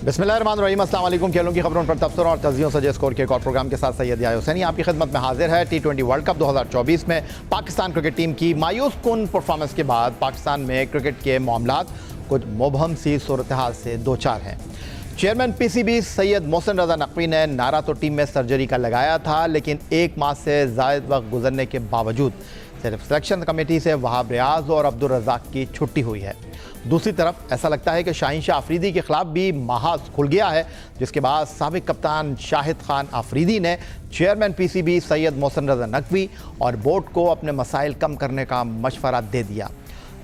बिस्मिल्लाहिर्रहमानिर्रहीम, अस्सलाम वालेकुम। खेलों की खबरों पर तबसरा और तजियों से स्कोर के एक और प्रोग्राम के साथ सैयद याह्या हुसैनी आपकी खिदमत में हाजिर है। T20 वर्ल्ड कप 2024 में पाकिस्तान क्रिकेट टीम की मायूस कुन परफॉर्मेंस के बाद पाकिस्तान में क्रिकेट के मामलात कुछ मुबहम सी सूरत हाल से दो चार हैं। चेयरमैन PCB सैयद मोहसिन रजा नकवी ने नारा तो टीम में सर्जरी का लगाया था, लेकिन एक माह से ज़ायद वक्त गुजरने के बावजूद सिर्फ सिलेक्शन कमेटी से वहाब रियाज और अब्दुल रज़ाक की छुट्टी हुई है। दूसरी तरफ ऐसा लगता है कि शाहीन शाह आफरीदी के खिलाफ भी महाज खुल गया है, जिसके बाद साबिक कप्तान शाहिद खान आफरीदी ने चेयरमैन PCB सैयद मोहसिन रजा नकवी और बोर्ड को अपने मसाइल कम करने का मशवरा दे दिया।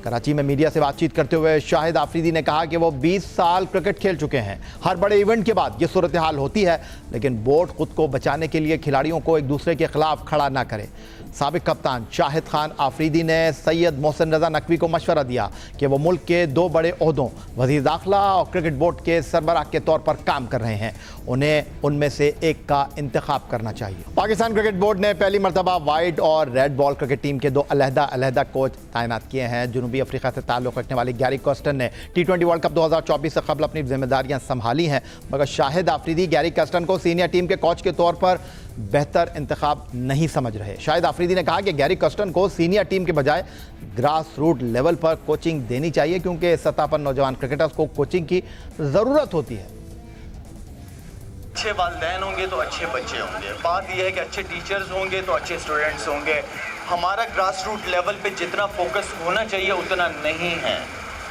कराची में मीडिया से बातचीत करते हुए शाहिद आफरीदी ने कहा कि वो 20 साल क्रिकेट खेल चुके हैं। हर बड़े इवेंट के बाद ये सूरत हाल होती है, लेकिन बोर्ड खुद को बचाने के लिए खिलाड़ियों को एक दूसरे के खिलाफ खड़ा ना करे। साबिक कप्तान शाहिद खान आफरीदी ने सैयद मोहसिन रजा नकवी को मशवरा दिया कि वो मुल्क के दो बड़े ओहदों वज़ीर दाखिला और क्रिकेट बोर्ड के सरबराह के तौर पर काम कर रहे हैं, उन्हें उनमें से एक का इंतखाब करना चाहिए। पाकिस्तान क्रिकेट बोर्ड ने पहली मरतबा वाइट और रेड बॉल क्रिकेट टीम के दो अलहदा कोच तैनात किए हैं। जनूबी अफ्रीका से ताल्लुक़ रखने वाले गैरी कॉस्टन ने T20 वर्ल्ड कप 2024 से कबल अपनी जिम्मेदारियां संभाली हैं, मगर शाहिद आफरीदी गैरी कॉस्टन को सीनियर टीम के कोच के तौर पर बेहतर इंतखाब नहीं समझ रहे। शाहिद आफरीदी ने कहा कि गैरी कॉस्टन को सीनियर टीम के बजाय ग्रास रूट लेवल पर कोचिंग देनी चाहिए, क्योंकि इस सतह पर नौजवान क्रिकेटर्स को कोचिंग की ज़रूरत होती है। अच्छे वालिदैन होंगे तो अच्छे बच्चे होंगे। बात यह है कि अच्छे टीचर्स होंगे तो अच्छे स्टूडेंट्स होंगे। हमारा ग्रास रूट लेवल पे जितना फोकस होना चाहिए उतना नहीं है।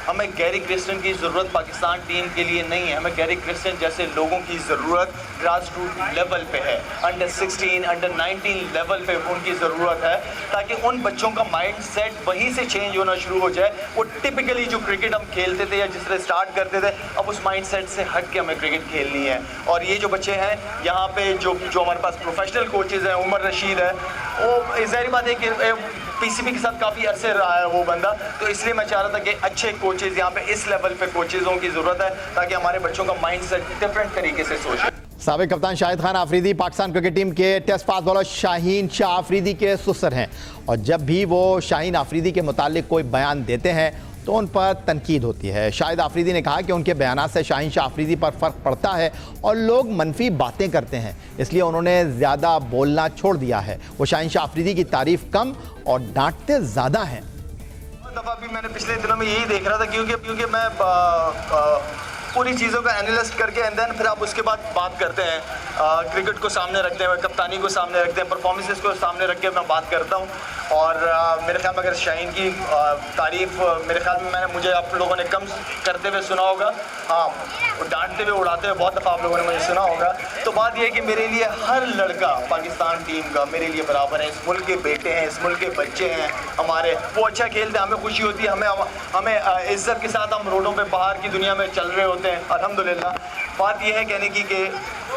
हमें गैरी क्रिस्टन की ज़रूरत पाकिस्तान टीम के लिए नहीं है, हमें गैरी क्रिस्टन जैसे लोगों की ज़रूरत ग्रास रूट लेवल पे है। अंडर 16, अंडर 19 लेवल पे उनकी ज़रूरत है, ताकि उन बच्चों का माइंड सेट वहीं से चेंज होना शुरू हो जाए। वो टिपिकली जो क्रिकेट हम खेलते थे या जिस तरह स्टार्ट करते थे, अब उस माइंड सेट से हट के हमें क्रिकेट खेलनी है। और ये जो बच्चे हैं यहाँ पे जो हमारे पास प्रोफेशनल कोचेज़ हैं, उमर रशीद है, वो ज़ाहिर बात है कि PCB के साथ काफ़ी अरसे रहा है वो बंदा, तो इसलिए मैं चाह रहा था कि अच्छे कोचेज़ यहाँ पे इस लेवल पे कोचेज़ों की ज़रूरत है, ताकि हमारे बच्चों का माइंड सेट डिफरेंट तरीके से सोचे। साबिक कप्तान शाहिद खान आफरीदी पाकिस्तान क्रिकेट टीम के test pace bowler Shaheen Shah Afridi के सुसर हैं, और जब भी वो शाहीन आफरीदी के मुतालिक कोई बयान देते हैं तो उन पर तनकीद होती है। शाहिद आफरीदी ने कहा कि उनके बयानात से शाहीन शाह आफरीदी पर फ़र्क पड़ता है और लोग मनफी बातें करते हैं, इसलिए उन्होंने ज़्यादा बोलना छोड़ दिया है। वो शाहीन शाह आफरीदी की तारीफ़ कम और डांटते ज़्यादा हैं। दफ़ा भी मैंने पिछले दिनों में यही देख रहा था, क्योंकि मैं पूरी चीज़ों का एनालिस्ट करके एंड देन फिर आप उसके बाद बात करते हैं, क्रिकेट को सामने रखते हैं, कप्तानी को सामने रखते हैं, परफॉर्मेंसेस को सामने रख के मैं बात करता हूँ। और मेरे ख्याल में अगर शाहीन की तारीफ़ मेरे ख्याल में मुझे आप लोगों ने कम करते हुए सुना होगा, हाँ, डांटते हुए उड़ाते हुए बहुत दफ़ा आप लोगों ने मुझे सुना होगा। तो बात यह है कि मेरे लिए हर लड़का पाकिस्तान टीम का मेरे लिए बराबर है। इस मुल्क के बेटे हैं, इस मुल्क के बच्चे हैं हमारे, वो अच्छा खेलते हैं, हमें खुशी होती है, हमें इज्जत के साथ हम रोडों पे बाहर की दुनिया में चल रहे होते हैं, अल्हम्दुलिल्लाह। बात यह है कहने की कि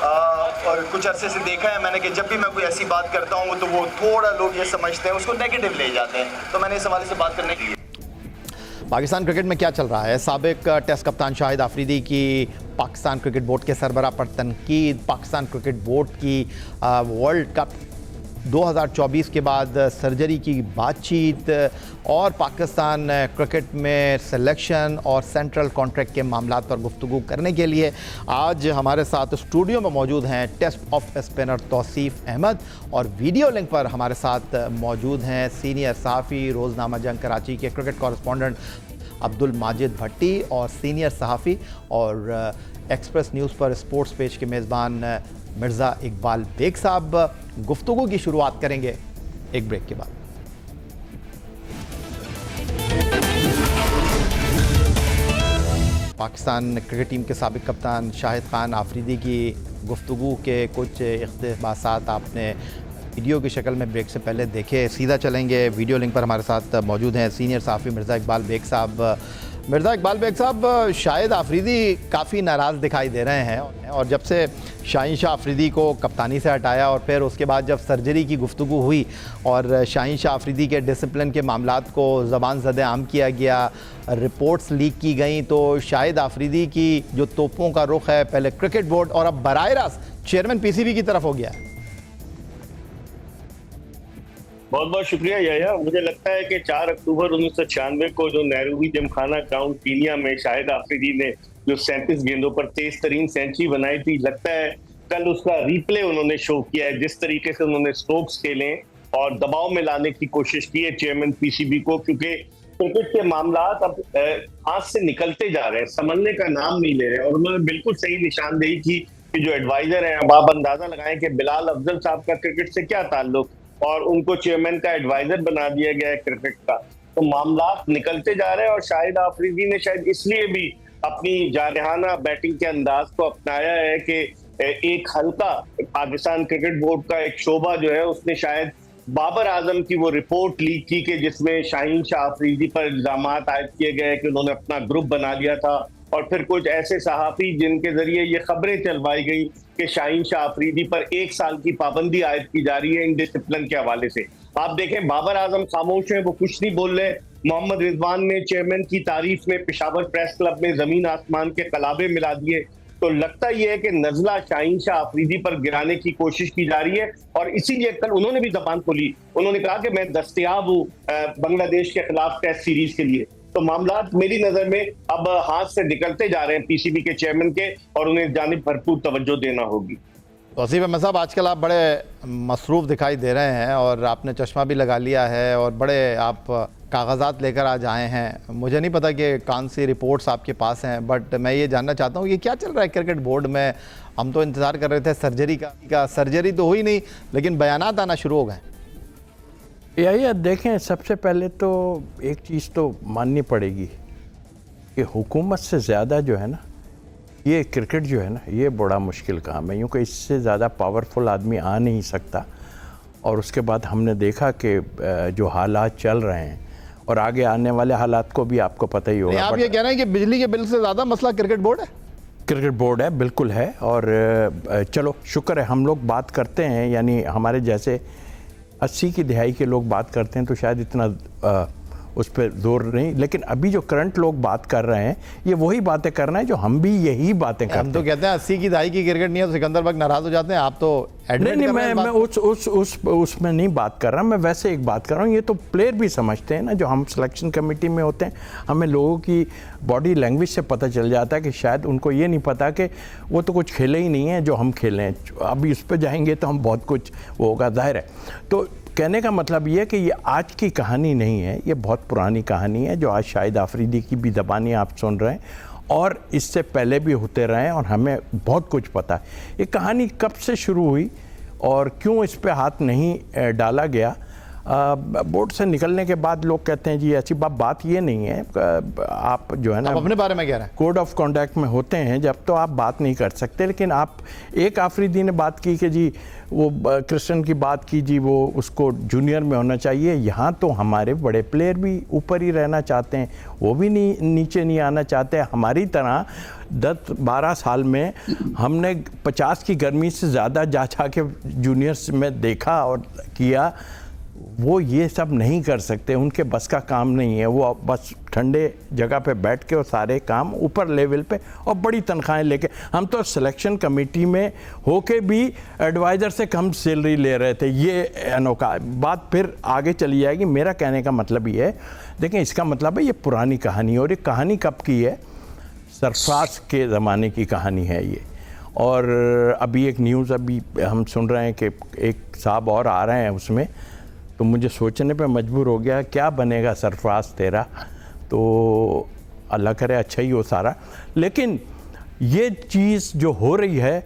और कुछ अरसे से देखा है मैंने कि जब भी मैं कोई ऐसी बात करता हूँ तो वो थोड़ा लोग ये समझते हैं, उसको नेगेटिव ले जाते हैं, तो मैंने इस हवाले से बात करने के लिए। पाकिस्तान क्रिकेट में क्या चल रहा है? साबिक टेस्ट कप्तान शाहिद आफरीदी की पाकिस्तान क्रिकेट बोर्ड के सरबराह पर तनकीद, पाकिस्तान क्रिकेट बोर्ड की वर्ल्ड कप 2024 के बाद सर्जरी की बातचीत और पाकिस्तान क्रिकेट में सिलेक्शन और सेंट्रल कॉन्ट्रैक्ट के मामलात पर गुफ्तगू करने के लिए आज हमारे साथ स्टूडियो में मौजूद हैं test off spinner Tauseef Ahmed, और वीडियो लिंक पर हमारे साथ मौजूद हैं सीनियर सहाफ़ी रोज़नामा जंग कराची के क्रिकेट कॉरेस्पॉन्डेंट अब्दुल माजिद भट्टी और सीनियर सहाफ़ी और एक्सप्रेस न्यूज़ पर स्पोर्ट्स पेज के मेज़बान मिर्ज़ा इकबाल बेग साहब। गुफ्तगू की शुरुआत करेंगे एक ब्रेक के बाद। पाकिस्तान क्रिकेट टीम के साबिक कप्तान शाहिद खान आफरीदी की गुफ्तगू के कुछ इक़्तिबासात आपने वीडियो की शक्ल में ब्रेक से पहले देखे। सीधा चलेंगे, वीडियो लिंक पर हमारे साथ मौजूद हैं सीनियर सहाफ़ी मिर्ज़ा इकबाल बेग साहब। मिर्ज़ा इकबाल बेग साहब, शाहिद आफरीदी काफ़ी नाराज़ दिखाई दे रहे हैं, और जब से शाहीन शाह आफरीदी को कप्तानी से हटाया और फिर उसके बाद जब सर्जरी की गुफ्तगू हुई और शाहीन शाह आफरीदी के डिसिप्लिन के मामलात को ज़बान ज़द आम किया गया, रिपोर्ट्स लीक की गई, तो शाहिद आफरीदी की जो तोपों का रुख है पहले क्रिकेट बोर्ड और अब बराह रास्त चेयरमैन PCB की तरफ हो गया है। बहुत बहुत शुक्रिया याह्या। मुझे लगता है कि 4 अक्टूबर 1996 को जो नेहरूवी जिमखाना ग्राउंड कीनिया में शाहिद आफरीदी ने जो 37 गेंदों पर तेज तरीन सेंचुरी बनाई थी। लगता है कल उसका रिप्ले उन्होंने शो किया है, जिस तरीके से उन्होंने स्ट्रोक्स खेले और दबाव में लाने की कोशिश की है चेयरमैन पीसीबी को, क्योंकि क्रिकेट के मामला अब हाथ से निकलते जा रहे हैं, संभलने का नाम नहीं ले रहे। और उन्होंने बिल्कुल सही निशानदेही की कि जो एडवाइजर हैं, अब आप अंदाजा लगाएं कि बिलाल अफजल साहब का क्रिकेट से क्या ताल्लुक, और उनको चेयरमैन का एडवाइजर बना दिया गया है क्रिकेट का। तो मामला निकलते जा रहे हैं और शाहिद आफरीदी ने शायद इसलिए भी अपनी जारहाना बैटिंग के अंदाज को अपनाया है कि एक हल्का पाकिस्तान क्रिकेट बोर्ड का एक शोबा जो है उसने शायद बाबर आजम की वो रिपोर्ट लीक की कि जिसमें शाहीन शाह अफरीदी पर इल्जाम आयद किए गए कि उन्होंने अपना ग्रुप बना लिया था, और फिर कुछ ऐसे सहाफी जिनके जरिए ये खबरें चलवाई गई कि शाहीन शाह अफरीदी पर 1 साल की पाबंदी आयद की जा रही है इंडिसिप्लिन के हवाले से। आप देखें बाबर आजम खामोश है, वो कुछ नहीं बोल रहे। मोहम्मद रिजवान ने चेयरमैन की तारीफ में पेशावर प्रेस क्लब में जमीन आसमान के कलाबे मिला दिए। तो लगता यह है कि नजला शाहीन शाह अफरीदी पर गिराने की कोशिश की जा रही है, और इसीलिए कल उन्होंने भी जबान खोली। उन्होंने कहा कि मैं दस्तयाब हूं बांग्लादेश के खिलाफ टेस्ट सीरीज के लिए। तो मामला मेरी नजर में अब हाथ से निकलते जा रहे हैं पीसीबी के चेयरमैन के, और उन्हें जानिब भरपूर तवज्जो देना होगी। तौसीफ अहमद साहब, आजकल आप बड़े मसरूफ़ दिखाई दे रहे हैं और आपने चश्मा भी लगा लिया है और बड़े आप कागजात लेकर आज आए हैं। मुझे नहीं पता कि कौन सी रिपोर्ट्स आपके पास हैं, बट मैं ये जानना चाहता हूँ कि क्या चल रहा है क्रिकेट बोर्ड में। हम तो इंतज़ार कर रहे थे सर्जरी का सर्जरी तो हुई नहीं, लेकिन बयानात आना शुरू हो गए। यही देखें, सबसे पहले तो एक चीज़ तो माननी पड़ेगी कि हुकूमत से ज़्यादा जो है ना, ये क्रिकेट जो है ना, ये बड़ा मुश्किल काम है, यूँ कि इससे ज़्यादा पावरफुल आदमी आ नहीं सकता। और उसके बाद हमने देखा कि जो हालात चल रहे हैं और आगे आने वाले हालात को भी आपको पता ही होगा। आप ये कह रहे हैं कि बिजली के बिल से ज़्यादा मसला क्रिकेट बोर्ड है? क्रिकेट बोर्ड है, बिल्कुल है। और चलो शुक्र है हम लोग बात करते हैं, यानी हमारे जैसे 80 की दहाई के लोग बात करते हैं तो शायद इतना उस पर जोर नहीं, लेकिन अभी जो करंट लोग बात कर रहे हैं ये वही बातें कर रहे हैं जो हम भी यही बातें करते हैं। हम तो कहते हैं 80 की दहाई की क्रिकेट नहीं है तो सिकंदर बख्श नाराज हो जाते हैं। आप तो नहीं, मैं उसमें नहीं बात कर रहा, मैं वैसे एक बात कर रहा हूँ। ये तो प्लेयर भी समझते हैं ना, जो हम सिलेक्शन कमेटी में होते हैं, हमें लोगों की बॉडी लैंग्वेज से पता चल जाता है कि शायद उनको ये नहीं पता कि वो तो कुछ खेले ही नहीं है जो हम खेले हैं। अभी उस पर जाएंगे तो हम बहुत कुछ वो होगा, जाहिर है। तो कहने का मतलब ये है कि ये आज की कहानी नहीं है, ये बहुत पुरानी कहानी है जो आज शाहिद आफरीदी की भी ज़बानी आप सुन रहे हैं, और इससे पहले भी होते रहे हैं, और हमें बहुत कुछ पता है ये कहानी कब से शुरू हुई और क्यों इस पे हाथ नहीं डाला गया। बोर्ड से निकलने के बाद लोग कहते हैं जी ऐसी बात ये नहीं है। आप जो है ना, आप अपने बारे में कह रहे हैं, कोड ऑफ कॉन्डक्ट में होते हैं जब तो आप बात नहीं कर सकते। लेकिन आप एक आफरीदी ने बात की कि जी वो क्रिश्चियन की बात की, जी वो उसको जूनियर में होना चाहिए। यहाँ तो हमारे बड़े प्लेयर भी ऊपर ही रहना चाहते हैं, वो भी नीचे नहीं आना चाहते। हमारी तरह 10-12 साल में हमने 50 की गर्मी से ज़्यादा जा के जूनियर्स में देखा और किया। वो ये सब नहीं कर सकते, उनके बस का काम नहीं है। वो बस ठंडे जगह पे बैठ के और सारे काम ऊपर लेवल पे और बड़ी तनख्वाहें लेके, हम तो सिलेक्शन कमेटी में होके भी एडवाइज़र से कम सैलरी ले रहे थे। ये अनोखा बात फिर आगे चली जाएगी। मेरा कहने का मतलब ये है, देखें इसका मतलब है ये पुरानी कहानी है, और ये कहानी कब की है? सरफराज के ज़माने की कहानी है ये। और अभी एक न्यूज़ अभी हम सुन रहे हैं कि एक साहब और आ रहे हैं उसमें, तो मुझे सोचने पे मजबूर हो गया क्या बनेगा सरफराज तेरा। तो अल्लाह करे अच्छा ही हो सारा। लेकिन ये चीज़ जो हो रही है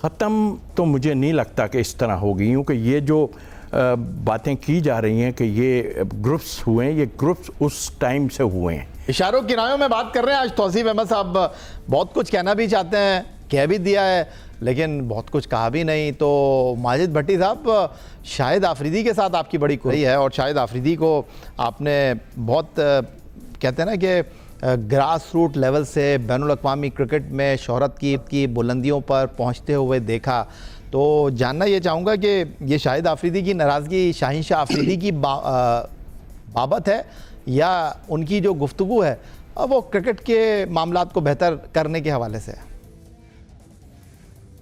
ख़त्म तो मुझे नहीं लगता कि इस तरह होगी, क्योंकि ये जो बातें की जा रही हैं कि ये ग्रुप्स हुए हैं, ये ग्रुप्स उस टाइम से हुए हैं। इशारों किनारों में बात कर रहे हैं। आज तौसीफ अहमद साहब बहुत कुछ कहना भी चाहते हैं, कह भी दिया है, लेकिन बहुत कुछ कहा भी नहीं। तो माजिद भट्टी साहब, शाहिद आफरीदी के साथ आपकी बड़ी कोई है, और शाहिद आफरीदी को आपने बहुत कहते हैं ना कि ग्रास रूट लेवल से बैनुल अक़वामी क्रिकेट में शोहरत की बुलंदियों पर पहुंचते हुए देखा। तो जानना ये चाहूँगा कि ये शाहिद आफरीदी की नाराज़गी शाहीन शाह अफरीदी की बाबत है, या उनकी जो गुफ्तगू है वो क्रिकेट के मामलात को बेहतर करने के हवाले से है?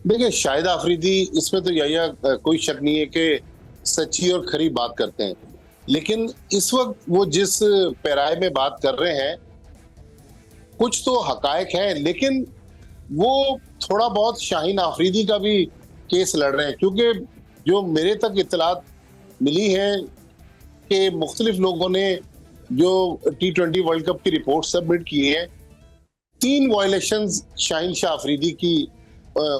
देखिए, शाहिद आफरीदी, इसमें तो यही कोई शक नहीं है कि सच्ची और खरी बात करते हैं, लेकिन इस वक्त वो जिस पैराए में बात कर रहे हैं कुछ तो हकायक है, लेकिन वो थोड़ा बहुत शाहीन आफरीदी का भी केस लड़ रहे हैं, क्योंकि जो मेरे तक इत्तलात मिली है कि मुख्तलिफ लोगों ने जो T20 वर्ल्ड कप की रिपोर्ट सबमिट की है, 3 वायलेशंस शाहीन शाह अफरीदी की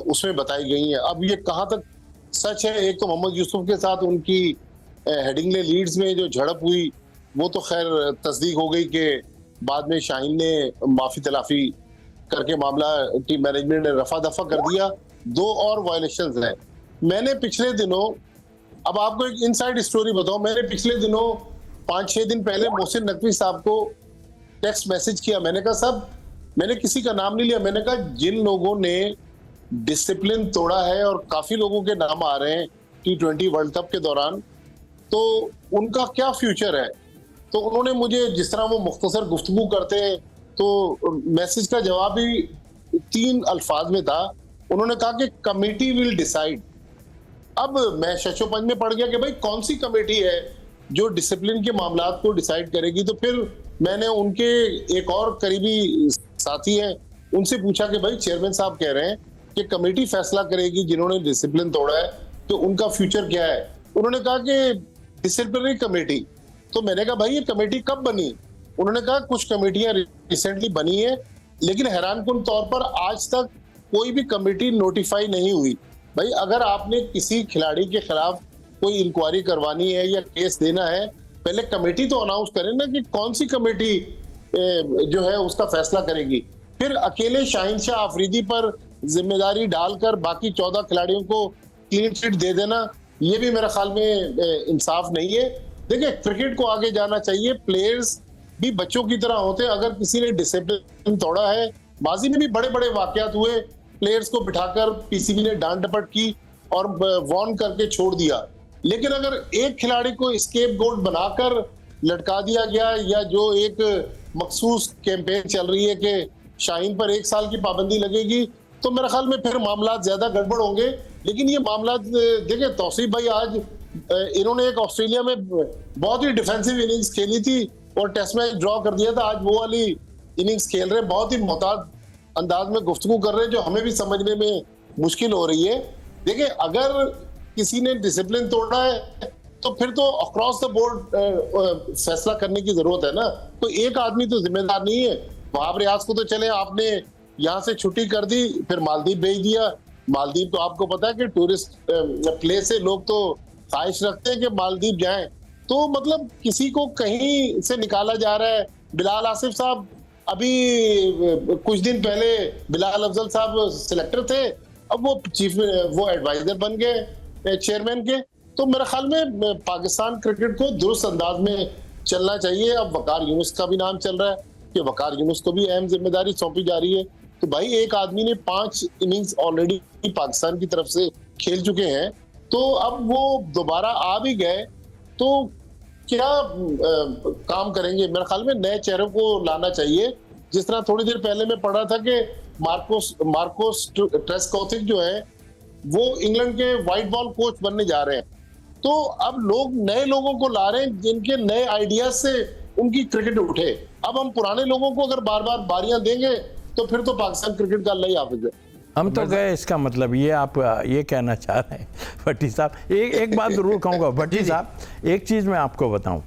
उसमें बताई गई हैं। अब ये कहाँ तक सच है, एक तो मोहम्मद यूसुफ के साथ उनकी हेडिंगले लीड्स में जो झड़प हुई वो तो खैर तस्दीक हो गई कि बाद में शाहीन ने माफी तलाफी करके मामला टीम मैनेजमेंट ने रफा दफा कर दिया। 2 और वायलेशंस हैं। मैंने पिछले दिनों, अब आपको एक इनसाइड स्टोरी बताऊं, मैंने पिछले दिनों 5-6 दिन पहले मोहसिन नकवी साहब को टेक्स्ट मैसेज किया। मैंने कहा साहब, मैंने किसी का नाम नहीं लिया, मैंने कहा जिन लोगों ने डिसिप्लिन तोड़ा है और काफी लोगों के नाम आ रहे हैं T20 वर्ल्ड कप के दौरान, तो उनका क्या फ्यूचर है। तो उन्होंने मुझे, जिस तरह वो मुख्तसर गुफ्तगू करते हैं, तो मैसेज का जवाब ही 3 अल्फाज में था। उन्होंने कहा कि कमेटी विल डिसाइड। अब मैं शशोपंज में पड़ गया कि भाई कौन सी कमेटी है जो डिसिप्लिन के मामलात को डिसाइड करेगी। तो फिर मैंने उनके एक और करीबी साथी हैं, उनसे पूछा कि भाई चेयरमैन साहब कह रहे हैं कि कमेटी फैसला करेगी जिन्होंने डिसिप्लिन तोड़ा है, तो उनका फ्यूचर क्या है। उन्होंने कहा कि डिसिप्लिनरी कमेटी। तो मैंने कहा भाई ये कमेटी कब बनी। उन्होंने कहा कुछ कमेटियां रिसेंटली बनी है, लेकिन हैरानकुन तौर पर आज तक कोई भी कमेटी नोटिफाई नहीं हुई। भाई अगर आपने किसी खिलाड़ी के खिलाफ कोई इंक्वायरी करवानी है या केस देना है, पहले कमेटी तो अनाउंस करें ना कि कौन सी कमेटी जो है उसका फैसला करेगी। फिर अकेले शाहीन शाह अफरीदी पर जिम्मेदारी डालकर बाकी 14 खिलाड़ियों को क्लीन चिट दे देना, ये भी मेरे ख्याल में इंसाफ नहीं है। देखिए, क्रिकेट को आगे जाना चाहिए, प्लेयर्स भी बच्चों की तरह होते हैं। अगर किसी ने डिसिप्लिन तोड़ा है, माजी में भी बड़े बड़े वाकयात हुए, प्लेयर्स को बिठाकर पीसीबी ने डांट डपट की और वार्न करके छोड़ दिया। लेकिन अगर एक खिलाड़ी को स्केपगोट बनाकर लटका दिया गया, या जो एक मखसूस कैंपेन चल रही है कि शाहीन पर 1 साल की पाबंदी लगेगी, तो मेरे ख्याल में फिर मामला ज्यादा गड़बड़ होंगे। लेकिन ये मामला देखिए, तौसीफ भाई आज इन्होंने एक ऑस्ट्रेलिया में बहुत ही डिफेंसिव इनिंग्स खेली थी और टेस्ट मैच ड्रॉ कर दिया था। आज वो वाली इनिंग्स खेल रहे हैं, बहुत ही मोहतात अंदाज में गुफ्तगू कर रहे हैं, जो हमें भी समझने में मुश्किल हो रही है। देखिए, अगर किसी ने डिसिप्लिन तोड़ा है तो फिर तो अक्रॉस द बोर्ड फैसला करने की जरूरत है ना। तो एक आदमी तो जिम्मेदार नहीं है। वहाब रियाज को तो चले आपने यहाँ से छुट्टी कर दी, फिर मालदीव भेज दिया। मालदीव तो आपको पता है कि टूरिस्ट प्लेस है, लोग तो ख्वाहिश रखते हैं कि मालदीव जाएं। तो मतलब किसी को कहीं से निकाला जा रहा है। बिलाल आसिफ साहब अभी कुछ दिन पहले बिलाल अफजल साहब सिलेक्टर थे, अब वो वो एडवाइजर बन गए चेयरमैन के। तो मेरे ख्याल में पाकिस्तान क्रिकेट को दुरुस्त अंदाज में चलना चाहिए। अब वकार यूनुस का भी नाम चल रहा है कि वकार यूनुस को भी अहम जिम्मेदारी सौंपी जा रही है। तो भाई एक आदमी ने 5 इनिंग्स ऑलरेडी पाकिस्तान की तरफ से खेल चुके हैं, तो अब वो दोबारा आ भी गए तो क्या काम करेंगे। मेरे ख्याल में नए चेहरों को लाना चाहिए। जिस तरह थोड़ी देर पहले मैं पढ़ा था कि मार्कोस ट्रेस्कोथिक जो है वो इंग्लैंड के व्हाइट बॉल कोच बनने जा रहे हैं। तो अब लोग नए लोगों को ला रहे हैं जिनके नए आइडियाज से उनकी क्रिकेट उठे। अब हम पुराने लोगों को अगर बार बार बारियां देंगे तो फिर तो पाकिस्तान क्रिकेट का अल्लाह ही हाफिज है। हम तो गए, इसका मतलब ये आप ये कहना चाह रहे हैं भट्टी साहब। एक बात जरूर कहूँगा भट्टी साहब, एक चीज़ मैं आपको बताऊँ।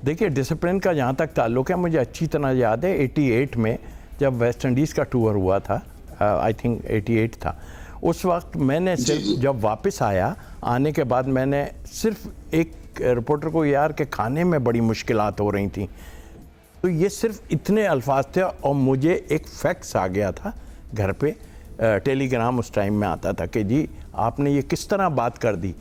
देखिए, डिसिप्लिन का जहाँ तक ताल्लुक़ है, मुझे अच्छी तरह याद है 88 में जब वेस्ट इंडीज़ का टूर हुआ था, आई थिंक 88 था, उस वक्त मैंने सिर्फ जब वापस आया, आने के बाद मैंने सिर्फ एक रिपोर्टर को, यार के खाने में बड़ी मुश्किलात हो रही थी, तो ये सिर्फ इतने अल्फाज थे और मुझे एक फैक्स आ गया था घर पे, टेलीग्राम उस टाइम में आता था कि जी आपने ये किस तरह बात कर दी।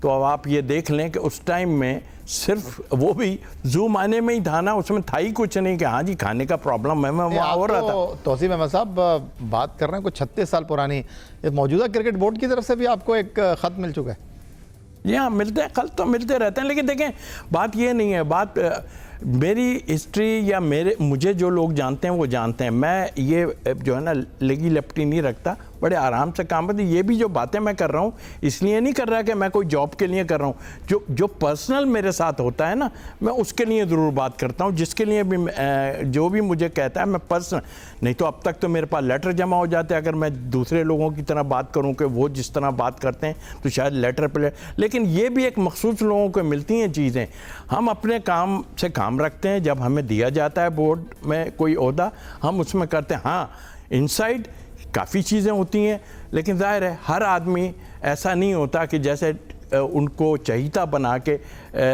तो अब आप ये देख लें कि उस टाइम में सिर्फ वो भी जूम आने में ही था ना, उसमें था ही कुछ नहीं कि हाँ जी खाने का प्रॉब्लम है, मैं वहाँ हो रहा था। तौसीफ अहमद साहब बात कर रहे हैं कुछ 36 साल पुरानी, मौजूदा क्रिकेट बोर्ड की तरफ से भी आपको एक ख़त मिल चुका है। जी हाँ, मिलते हैं, खत तो मिलते रहते हैं, लेकिन देखें बात ये नहीं है, बात मेरी हिस्ट्री या मुझे जो लोग जानते हैं वो जानते हैं। मैं ये जो है ना लेगी लपटी नहीं रखता, बड़े आराम से काम करते। ये भी जो बातें मैं कर रहा हूँ इसलिए नहीं कर रहा कि मैं कोई जॉब के लिए कर रहा हूँ, जो पर्सनल मेरे साथ होता है ना, मैं उसके लिए ज़रूर बात करता हूँ, जिसके लिए भी जो भी मुझे कहता है मैं पर्सनल, नहीं तो अब तक तो मेरे पास लेटर जमा हो जाते हैं। अगर मैं दूसरे लोगों की तरह बात करूं कि वो जिस तरह बात करते हैं तो शायद लेटर पे, लेकिन ये भी एक मखसूस लोगों को मिलती हैं चीज़ें। हम अपने काम से काम रखते हैं, जब हमें दिया जाता है बोर्ड में कोई ओहदा हम उसमें करते हैं। हाँ, इनसाइड काफ़ी चीज़ें होती हैं, लेकिन जाहिर है हर आदमी ऐसा नहीं होता कि जैसे उनको चहीता बना के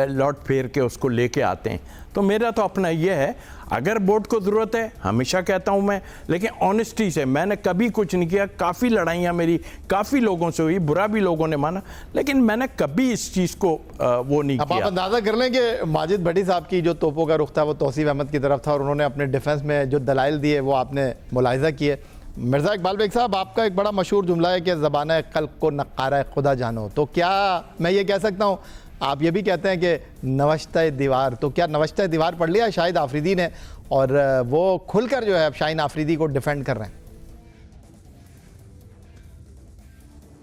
लौट फेर के उसको लेके आते हैं। तो मेरा तो अपना ये है, अगर बोर्ड को ज़रूरत है, हमेशा कहता हूँ मैं, लेकिन ऑनेस्टी से, मैंने कभी कुछ नहीं किया। काफ़ी लड़ाइयाँ मेरी काफ़ी लोगों से हुई, बुरा भी लोगों ने माना, लेकिन मैंने कभी इस चीज़ को वो नहीं किया। आप अंदाज़ा कर लें कि माजिद भट्टी साहब की जो तोपों का रुख था वो तौसीफ अहमद की तरफ था और उन्होंने अपने डिफेंस में जो दलाइल दिए वो आपने मुलाहिजा किए। मिर्ज़ा इकबाल बेग साहब, आपका एक बड़ा मशहूर जुमला है कि ज़बान क़ल्ब को नक़ारा खुदा जानो, तो क्या मैं ये कह सकता हूँ, आप ये भी कहते हैं कि नवश्ता दीवार, तो क्या नवश्ता दीवार पढ़ लिया शाहिद आफरीदी ने और वो खुलकर जो है अब शाहीन आफरीदी को डिफेंड कर रहे हैं?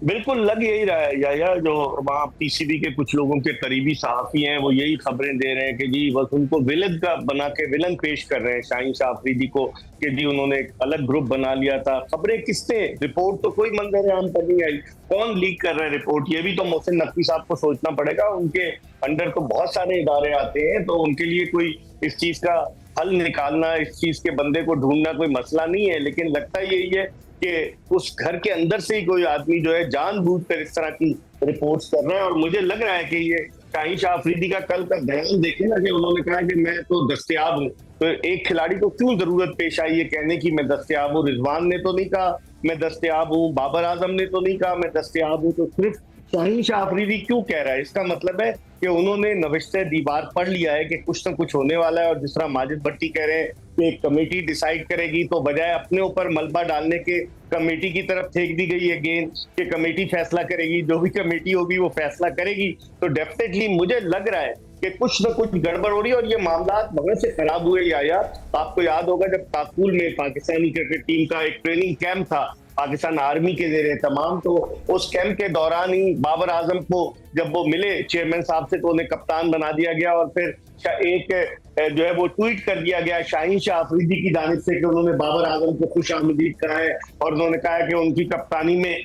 बिल्कुल लग यही रहा है या जो वहाँ पीसीबी के कुछ लोगों के करीबी सहाफ़ी हैं वो यही खबरें दे रहे हैं कि जी बस उनको विलन का बना के विलन पेश कर रहे हैं शाहीन शाह आफरीदी को, कि जी उन्होंने एक अलग ग्रुप बना लिया था। खबरें किसने, रिपोर्ट तो कोई मंजर आम पर नहीं आई, कौन लीक कर रहा है रिपोर्ट, ये भी तो मोहसिन नकवी साहब को सोचना पड़ेगा। उनके अंडर तो बहुत सारे इदारे आते हैं, तो उनके लिए कोई इस चीज का हल निकालना, इस चीज के बंदे को ढूंढना कोई मसला नहीं है। लेकिन लगता यही है कि उस घर के अंदर से ही कोई आदमी जो है जानबूझकर इस तरह की रिपोर्ट्स कर रहा है। और मुझे लग रहा है कि ये शाहीन शाह आफरीदी का कल का बयान देखे ना, कि उन्होंने कहा कि मैं तो दस्तयाब हूँ, तो एक खिलाड़ी को क्यों जरूरत पेश आई है कहने की मैं दस्तयाब हूँ। रिजवान ने तो नहीं कहा मैं दस्तयाब हूँ, बाबर आजम ने तो नहीं कहा मैं दस्तयाब हूँ, तो सिर्फ शाहीन शाह आफरीदी क्यों कह रहा है? इसका मतलब है कि उन्होंने नविश्ते दीवार पढ़ लिया है कि कुछ ना कुछ होने वाला है। और जिस तरह माजिद भट्टी कह रहे हैं कि एक कमेटी डिसाइड करेगी, तो बजाय अपने ऊपर मलबा डालने के कमेटी की तरफ फेंक दी गई है गेंद कि कमेटी फैसला करेगी, जो भी कमेटी होगी वो फैसला करेगी। तो डेफिनेटली मुझे लग रहा है कि कुछ न कुछ गड़बड़ हो रही है और ये मामला वहां से खराब हुए। या आपको याद होगा जब काकुल में पाकिस्तानी क्रिकेट टीम का एक ट्रेनिंग कैंप था पाकिस्तान आर्मी के ज़रिए तमाम, तो उस कैंप के दौरान ही बाबर आजम को जब वो मिले चेयरमैन साहब से, तो उन्हें कप्तान बना दिया गया और फिर एक जो है वो ट्वीट कर दिया गया शाहीन शाह आफरीदी की जानिब से कि उन्होंने बाबर आजम को खुश आमदीद कहा है और उन्होंने कहा है कि उनकी कप्तानी में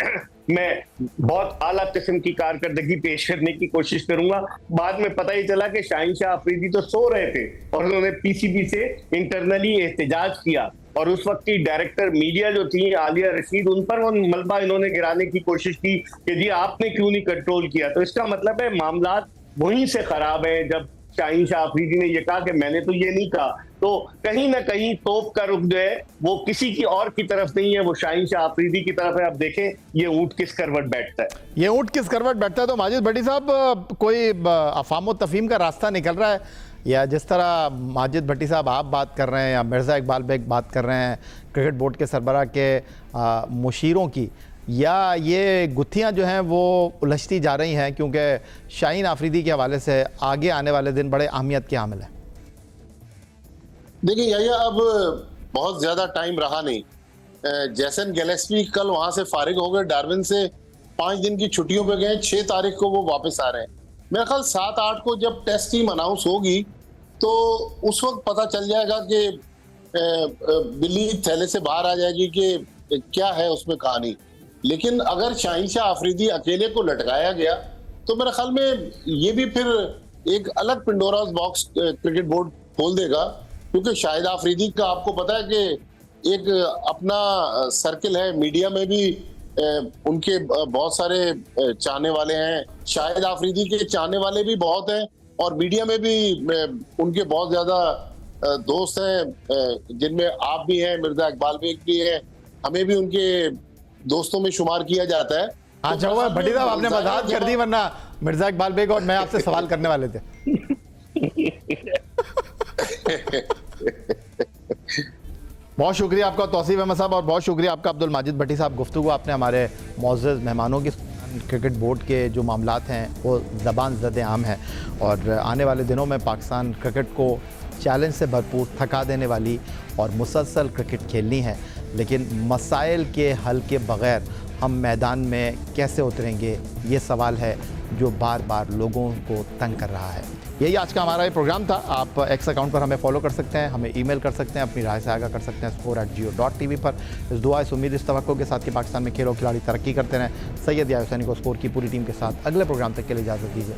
मैं बहुत आला किस्म की कारकर्दगी पेश करने की कोशिश करूंगा। बाद में पता ही चला कि शाहीन शाह आफरीदी तो सो रहे थे और उन्होंने पीसीबी से इंटरनली एहतजाज किया और उस वक्त की डायरेक्टर मीडिया जो थी आलिया रशीद, उन पर वो मलबा इन्होंने गिराने की कोशिश की कि जी आपने क्यों नहीं कंट्रोल किया। तो इसका मतलब है मामला वहीं से खराब है। जब शाहीन शाह आफरीदी ने ये कहा कि मैंने तो ये नहीं कहा, तो कहीं ना कहीं तोप का रुख जो है वो किसी की और की तरफ नहीं है, वो शाहीन शाह आफरीदी की तरफ है। अब देखें ये ऊंट किस करवट बैठता है, ये ऊंट किस करवट बैठता है। तो माजिद भट्टी साहब, कोई अफाम व तफहीम का रास्ता निकल रहा है, या जिस तरह माजिद भट्टी साहब आप बात कर रहे हैं या मिर्ज़ा इकबाल बेग बात कर रहे हैं क्रिकेट बोर्ड के सरबराह के मुशीरों की, या ये गुत्थियां जो हैं वो उलझती जा रही हैं क्योंकि शाहीन आफरीदी के हवाले से आगे आने वाले दिन बड़े अहमियत के हामिल हैं? देखिए या अब बहुत ज़्यादा टाइम रहा नहीं। जैसन गैलेस्पी कल वहाँ से फारिग हो गए, डार्विन से 5 दिन की छुट्टियों पे गए, 6 तारीख को वो वापस आ रहे हैं। मेरा ख्याल 7-8 को जब टेस्ट टीम अनाउंस होगी तो उस वक्त पता चल जाएगा कि बिल्ली थैले से बाहर आ जाएगी कि क्या है उसमें कहानी। लेकिन अगर शाहीन शाह आफरीदी अकेले को लटकाया गया तो मेरे ख्याल में ये भी फिर एक अलग पिंडोरास बॉक्स क्रिकेट बोर्ड खोल देगा, क्योंकि शाहिद आफरीदी का आपको पता है कि एक अपना सर्किल है, मीडिया में भी उनके बहुत सारे चाहने वाले हैं। शाहिद आफरीदी के चाहने वाले भी बहुत हैं और मीडिया में भी उनके बहुत ज्यादा दोस्त हैं, जिनमें आप भी हैं, मिर्जा इकबाल बेग भी हैं, हमें भी उनके दोस्तों में शुमार किया जाता है। अच्छा हुआ भट्टी साहब आपने वजाहत कर दी, वरना मिर्जा इकबाल बेग और मैं आपसे सवाल करने वाले थे। बहुत शुक्रिया आपका तौसीफ अहमद साहब और बहुत शुक्रिया आपका अब्दुल माजिद भट्टी साहब। गुफ्तगू आपने हमारे मौजूद मेहमानों की क्रिकेट बोर्ड के जो मामलात हैं वो ज़बान ज़द आम है और आने वाले दिनों में पाकिस्तान क्रिकेट को चैलेंज से भरपूर, थका देने वाली और मुसलसल क्रिकेट खेलनी है, लेकिन मसाइल के हल के बग़ैर हम मैदान में कैसे उतरेंगे, ये सवाल है जो बार बार लोगों को तंग कर रहा है। यही आज का हमारा ये प्रोग्राम था। आप एक्स अकाउंट पर हमें फॉलो कर सकते हैं, हमें ईमेल कर सकते हैं, अपनी राय से आगाह कर सकते हैं score@jio.tv पर। इस दुआ, इस उम्मीद, इस तवक्को के साथ कि पाकिस्तान में खेल और खिलाड़ी तरक्की करते रहें। सैयद या हुसैनी को स्कोर की पूरी टीम के साथ अगले प्रोग्राम तक के लिए इजाज़त दीजिए।